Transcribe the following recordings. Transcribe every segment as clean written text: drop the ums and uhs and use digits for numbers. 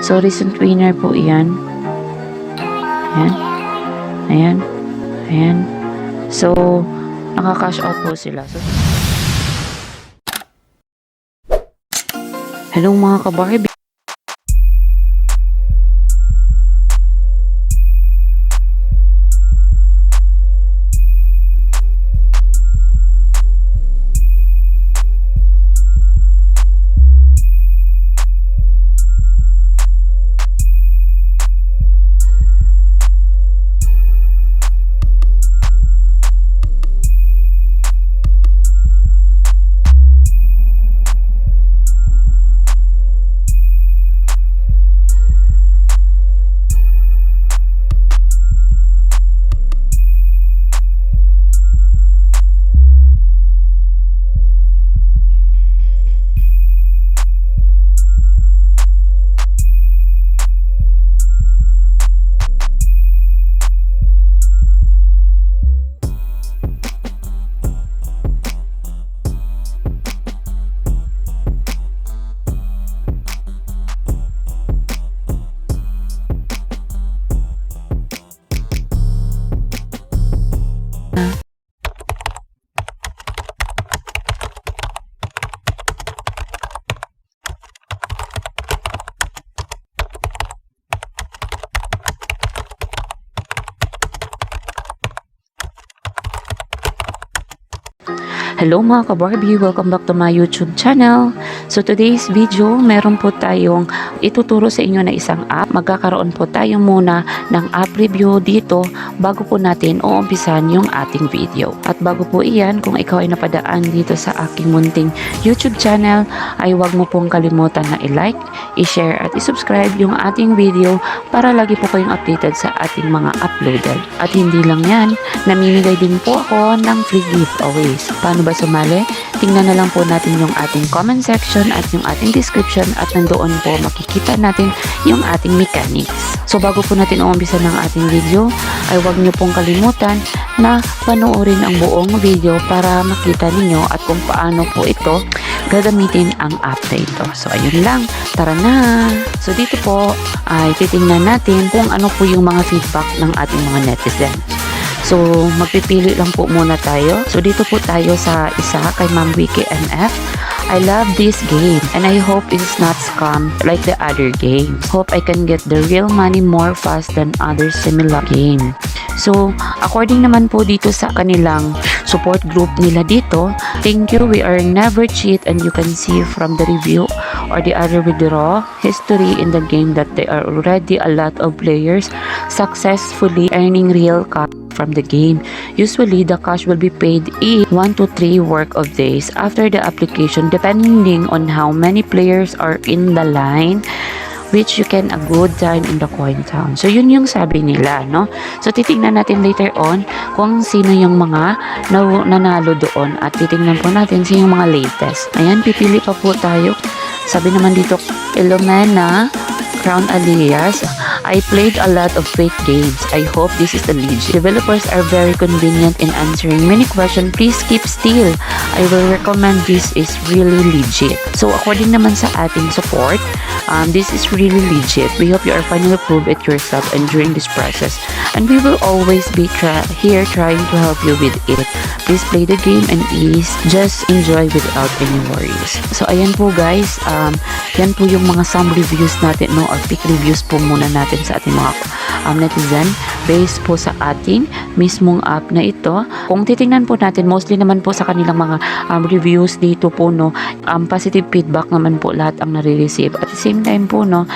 So, recent winner po yan. Ayan. Ayan. Ayan. So, naka-cash out po sila. So, hello mga ka-Barbie. Hello mga ka-Barbie, welcome back to my YouTube channel. So today's video, meron po tayong ituturo sa inyo na isang app. Magkakaroon po tayo muna ng app review dito bago po natin uumpisan yung ating video. At bago po iyan, kung ikaw ay napadaan dito sa aking munting YouTube channel, ay huwag mo pong kalimutan na i-like, i-share at i-subscribe yung ating video para lagi po kayong updated sa ating mga uploaded. At hindi lang yan, namimigay din po ako ng free giveaways. Paano ba sumali? Tingnan na lang po natin yung ating comment section at yung ating description at nandoon po makikita natin yung ating mechanics. So bago po natin umpisa ng ating video, ay huwag niyo pong kalimutan na panoorin ang buong video para makita ninyo at kung paano po ito gagamitin ang app na ito. So ayun lang, tara na! So dito po ay titingnan natin kung ano po yung mga feedback ng ating mga netizens. So, magpipili lang po muna tayo. So, dito po tayo sa isa kay Ma'am Wiki MF. I love this game and I hope it's not scam like the other games. Hope I can get the real money more fast than other similar game. So, according naman po dito sa kanilang support group nila dito, thank you, we are never cheat and you can see from the review or the other withdraw history in the game that there are already a lot of players successfully earning real cash from the game. Usually, the cash will be paid in 1 to 3 work of days after the application depending on how many players are in the line, which you can a good time in the coin town. So, yun yung sabi nila, no? So, titingnan natin later on kung sino yung mga nanalo doon at titingnan po natin sino yung mga latest. Ayan, pipili pa po tayo. Sabi naman dito, Ilomena Crown Alias, I played a lot of fake games. I hope this is the legit. Developers are very convenient in answering many questions. Please keep still. I will recommend this is really legit. So according naman sa ating support, this is really legit. We hope you are finally prove it yourself and during this process. And we will always be here trying to help you with it. Please play the game and ease. Just enjoy without any worries. So ayan po guys, yan po yung mga some reviews natin, no, or pick reviews po muna natin sa ating mga netizen based po sa ating mismong app na ito. Kung titingnan po natin, mostly naman po sa kanilang mga reviews dito po, no, positive feedback naman po lahat ang nare-receive. At the same time po, no,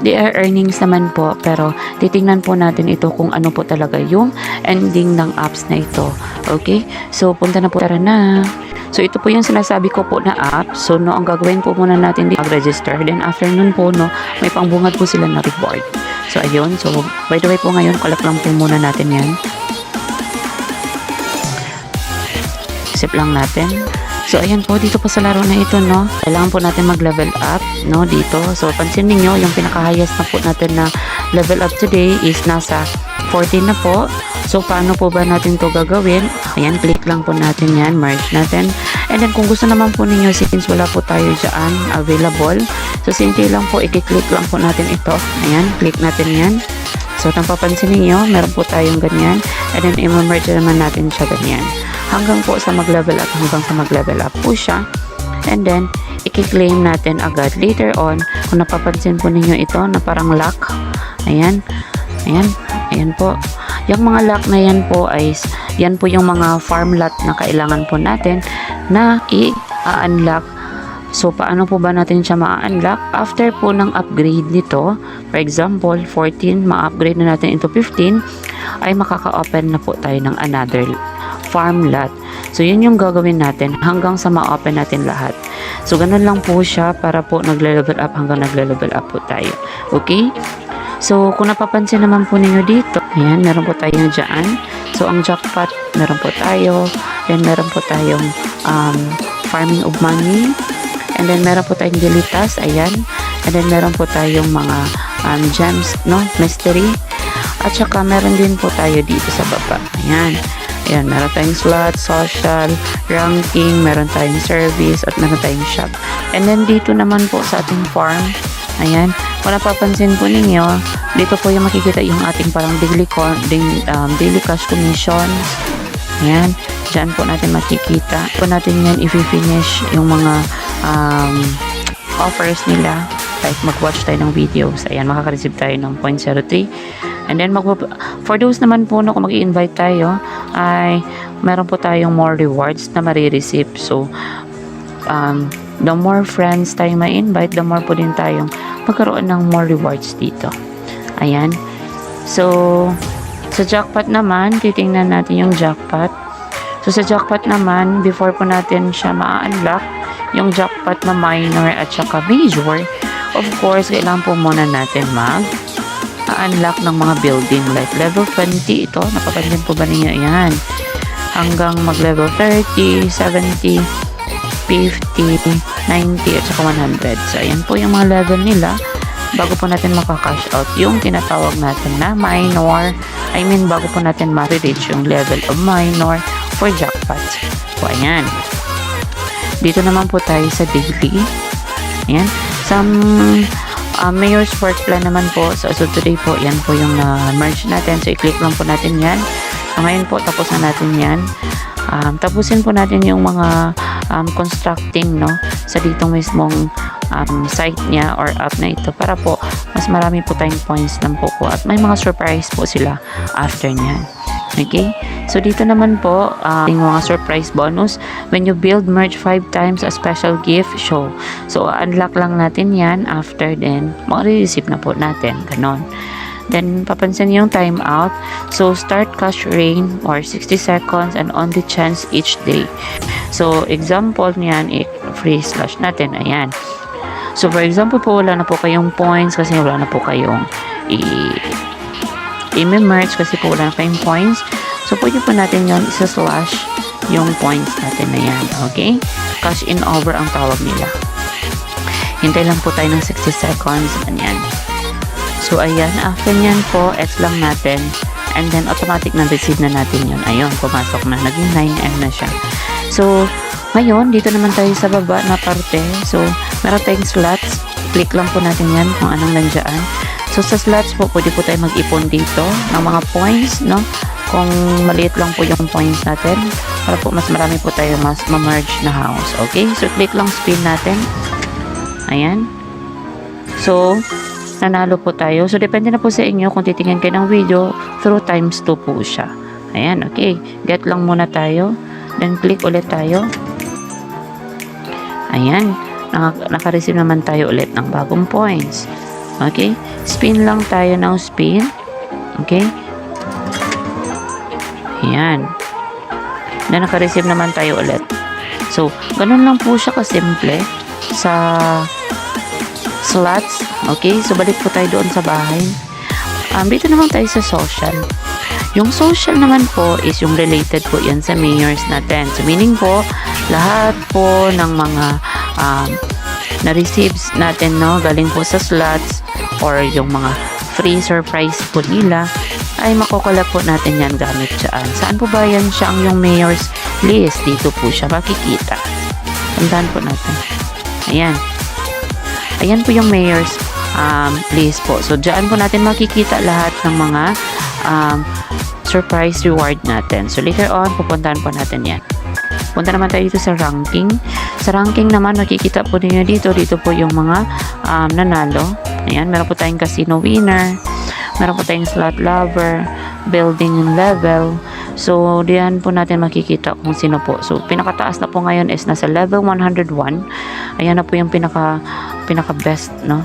they are earnings naman po, pero titingnan po natin ito kung ano po talaga yung ending ng apps na ito. Okay? So, punta na po, tara na. So, ito po yung sinasabi ko po na app. So, no, ang gagawin po muna natin di mag-register. Then, after nun po, no, may pangbungad po sila na reward. So, ayun. So, by the way po ngayon, collect lang po muna natin yan. Sip lang natin. So, ayan po, dito po sa laro na ito, no, kailangan po natin mag-level up, no, dito. So, pansin niyo yung pinaka-highest na po natin na level up today is nasa 14 na po. So, paano po ba natin to gagawin? Ayan, click lang po natin yan, merge natin. And then, kung gusto naman po ninyo, since wala po tayo dyan, available. So, simple lang po, i-click lang po natin ito. Ayan, click natin yan. So, napapansin niyo meron po tayong ganyan. And then, i-merge naman natin siya ganyan. Hanggang po sa mag-level up, po siya. And then, i-claim natin agad. Later on, kung napapansin po ninyo ito, na parang lock. Ayan. Ayan po. Yung mga lock na yan po ay, yan po yung mga farm lot na kailangan po natin na i-unlock. So, paano po ba natin siya ma-unlock? After po ng upgrade nito, for example, 14, ma-upgrade na natin into 15, ay makaka-open na po tayo ng another farm lot. So, yun yung gagawin natin hanggang sa ma-open natin lahat. So, ganun lang po siya para po nagle-level up hanggang nagle-level up po tayo. Okay? So, kung napapansin naman po ninyo dito, ayan, meron po tayong dyan. So, ang jackpot, meron po tayo. Then, meron po tayong farming of money. And then, meron po tayong dilitas, ayan. And then, meron po tayong mga gems, no? Mystery. At saka, meron din po tayo dito sa baba. Ayan. Ayan, meron tayong slot, social, ranking, meron tayong service, at meron tayong shop. And then, dito naman po sa ating farm, ayan, kung napapansin po ninyo, dito po yung makikita yung ating parang daily cash commission. Ayan, dyan po natin makikita. Po natin yan i-finish yung mga offers nila. Like mag-watch tayo ng videos. Ayan, makaka-receive tayo ng 0.03. And then, for those naman po na kung mag-i-invite tayo, ay meron po tayong more rewards na marireceive. So, the more friends tayo ma-invite, the more po din tayong magkaroon ng more rewards dito. Ayan. So, sa jackpot naman, titingnan natin yung jackpot. So, sa jackpot naman, before po natin siya ma-unlock, yung jackpot na minor at saka major, of course, kailangan po muna natin mag-unlock ng mga building. Like level 20, ito, napapansin po ba ninyo? Ayan. Hanggang mag-level 30, 70, 50, 90, at saka 100. So, ayan po yung mga level nila bago po natin maka-cash out yung tinatawag natin na minor. I mean, bago po natin ma-reach yung level of minor for jackpot. So, ayan. Dito naman po tayo sa daily. Ayan. Some mayor's work plan naman po. So, today po, yan po yung merge natin. So, i-click lang po natin yan. So, ngayon po, tapos na natin yan. Tapusin po natin yung mga constructing, no, sa ditong mismong site niya or app na ito para po mas marami po tayong points lang po at may mga surprise po sila after niyan. Okay? So, dito naman po, yung mga surprise bonus. When you build merge 5 times, a special gift show. So, unlock lang natin yan. After then, makare-receive na po natin. Ganon. Then, papansin yung timeout. So, start cash rain or 60 seconds and only chance each day. So, example niyan, free slash natin. Ayan. So, for example po, wala na po kayong points kasi wala na po kayong i-merge kasi po wala na kayong points. So, pwede po natin yun isa-slash yung points natin na yan. Okay? Cash in over ang tawag nila. Hintay lang po tayo ng 60 seconds. Ganyan. So, ayan. After nyan po, X lang natin. And then, automatic na receive na natin yun. Ayun, pumasok na. Naging 9M na siya. So, ngayon, dito naman tayo sa baba na parte. So, meron tayong slots. Click lang po natin yan kung anong nandiyan. So, sa slots po, pwede po tayo mag-ipon dito ng mga points, no? Kung maliit lang po yung points natin, para po mas marami po tayo mas ma-merge na house. Okay? So, click lang spin natin. Ayan. So, nanalo po tayo. So, depende na po sa inyo kung titingnan kayo ng video, through times 2 po siya. Ayan, okay. Get lang muna tayo. Then, click ulit tayo. Ayan. Naka-receive naman tayo ulit ng bagong points. Okay? Spin lang tayo ng spin. Okay? Ayan. Then, naka-receive naman tayo ulit. So, ganun lang po siya kasimple sa slots. Okay? So, balik po tayo doon sa bahay. Dito naman tayo sa social. Yung social naman po is yung related po yan sa mayors natin. So, meaning po, lahat po ng mga na-receives natin, no, galing po sa slots or yung mga free surprise po nila ay makokolect po natin yan gamit dyan. Saan po ba yan siya ang yung mayor's list? Dito po siya makikita. Tandaan po natin. Ayan. Ayan po yung mayor's list po. So, dyan po natin makikita lahat ng mga surprise reward natin. So, later on, pupuntahan po natin yan. Punta naman tayo dito sa ranking. Sa ranking naman, makikita po ninyo dito. Dito po yung mga nanalo. Ayan, meron po tayong casino winner. Meron po tayong slot lover, building level. So, diyan po natin makikita kung sino po. So, pinakataas na po ngayon is nasa level 101. Ayan na po yung pinaka best, no?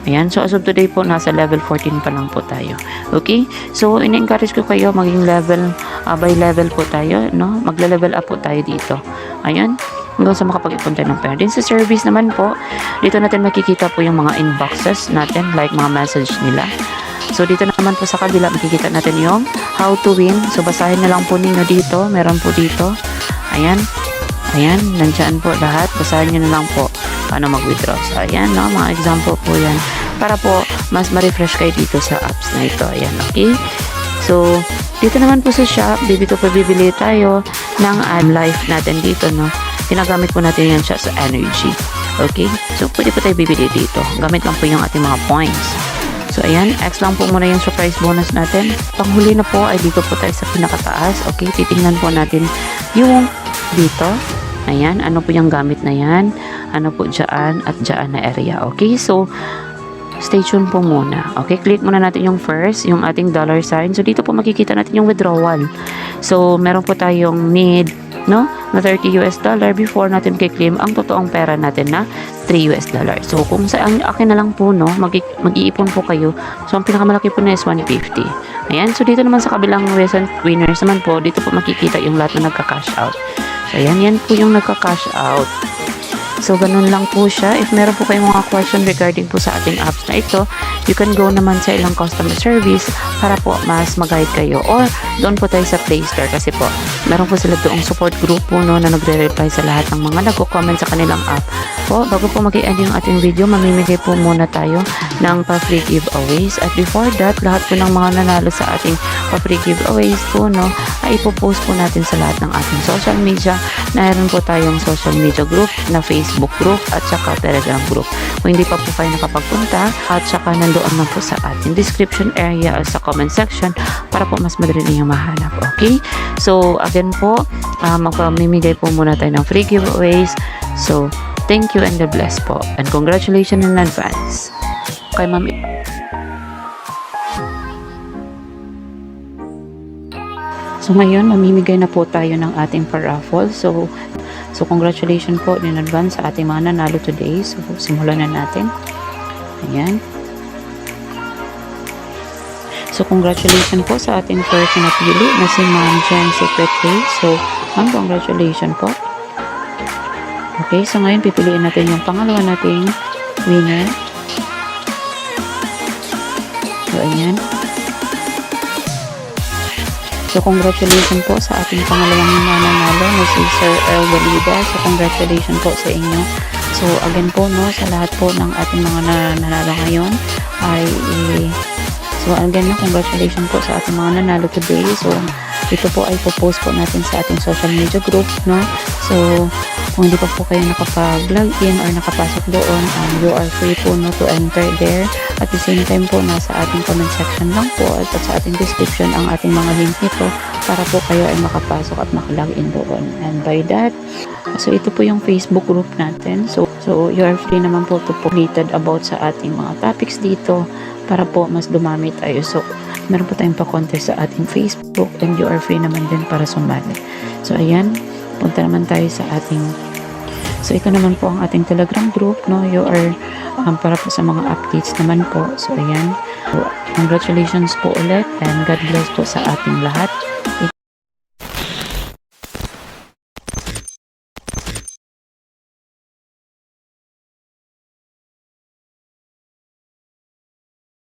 Ayan. So, as of today po, nasa level 14 pa lang po tayo. Okay? So, in-encourage ko kayo maging level, by level po tayo, no? Magla-level up po tayo dito. Ayan. Hanggang sa makapag-ipon tayo ng pera. Din sa service naman po, dito natin makikita po yung mga inboxes natin, like mga message nila. So, dito naman po sa kabila, makikita natin yung how to win. So, basahin na lang po ninyo dito. Meron po dito. Ayan. Ayan. Nandiyan po lahat. Basahin nyo na lang po paano mag-withdraw. So, ayan, no? Mga example po yan. Para po, mas ma-refresh kayo dito sa apps na ito. Ayan, okay? So, dito naman po sa shop, dito po bibili tayo ng life natin dito, no? Ginagamit po natin yan siya sa energy. Okay? So, pwede po tayo bibili dito. Gamit lang po yung ating mga points. So, ayan. X lang po muna yung surprise bonus natin. Panghuli na po ay dito po tayo sa pinakataas. Okay? Titingnan po natin yung dito. Ayan. Ano po yung gamit na yan? Ano po dyan at dyan na area. Okay? So, stay tuned po muna. Okay? Click muna natin yung first, yung ating dollar sign. So, dito po makikita natin yung withdrawal. So, meron po tayong need, no? Na $30 before natin kiklim ang totoong pera natin na $3. So, kung sa akin na lang po, no, mag-iipon po kayo. So, ang pinakamalaki po na is 150. Ayan. So, dito naman sa kabilang recent winners naman po, dito po makikita yung lahat na nagka-cash out. So, ayan. Yan po yung nagka-cash out. So, ganun lang po siya. If meron po kayong mga question regarding po sa ating apps na ito, you can go naman sa ilang customer service para po mas mag-guide kayo. Or, doon po tayo sa Play Store kasi po, meron po sila doong support group po, no, na nagre-reply sa lahat ng mga nagko-comment sa kanilang app. Po, bago po mag-i-end yung ating video, mamimigay po muna tayo ng pa-free giveaways. At before that, lahat po ng mga nanalo sa ating pa-free giveaways po, no, ay ipopost po natin sa lahat ng ating social media. Mayroon po tayong social media group na Facebook group at saka Telegram group. Kung hindi pa po kayo nakapagpunta, at saka nandoon lang po sa ating description area at sa comment section para po mas madali niyo mahanap. Okay? So, again po, magpamimigay po muna tayo ng free giveaways. So, thank you and God bless po. And congratulations in advance. Okay, ma'am. So, ngayon, mamimigay na po tayo ng ating paraffle. So, congratulations po in advance sa ating mga nanalo today. So, simulan na natin. Ayan. So, congratulations po sa ating first na napili na si Ma'am Jen Secret Day. So, ma'am, congratulations po. Okay, so ngayon pipiliin natin yung pangalawa nating winner. So, ayan. So, congratulations po sa ating pangalawang nananalo na si Sir Earl Galida. So, congratulations po sa inyo. So, again po, no, sa lahat po ng ating mga nananalo ngayon ay so, again, no, congratulations po sa ating mga nanalo today. So, ito po ay post po natin sa ating social media group, no. So, kung hindi pa po kayo nakapag-log in or nakapasok doon, you are free po, no, to enter there. At the same time po, nasa ating comment section lang po at sa ating description ang ating mga link nito para po kayo ay makapasok at makalog in doon. And by that, so ito po yung Facebook group natin. So you are free naman po to updated about sa ating mga topics dito para po mas dumami tayo. So, meron po tayong pa-contest sa ating Facebook and you are free naman din para sumali. So, ayan. Punta naman tayo sa ating so ito naman po ang ating Telegram group, no. You are para po sa mga updates naman po. So ayan, so, congratulations po ulit and God bless po sa ating lahat.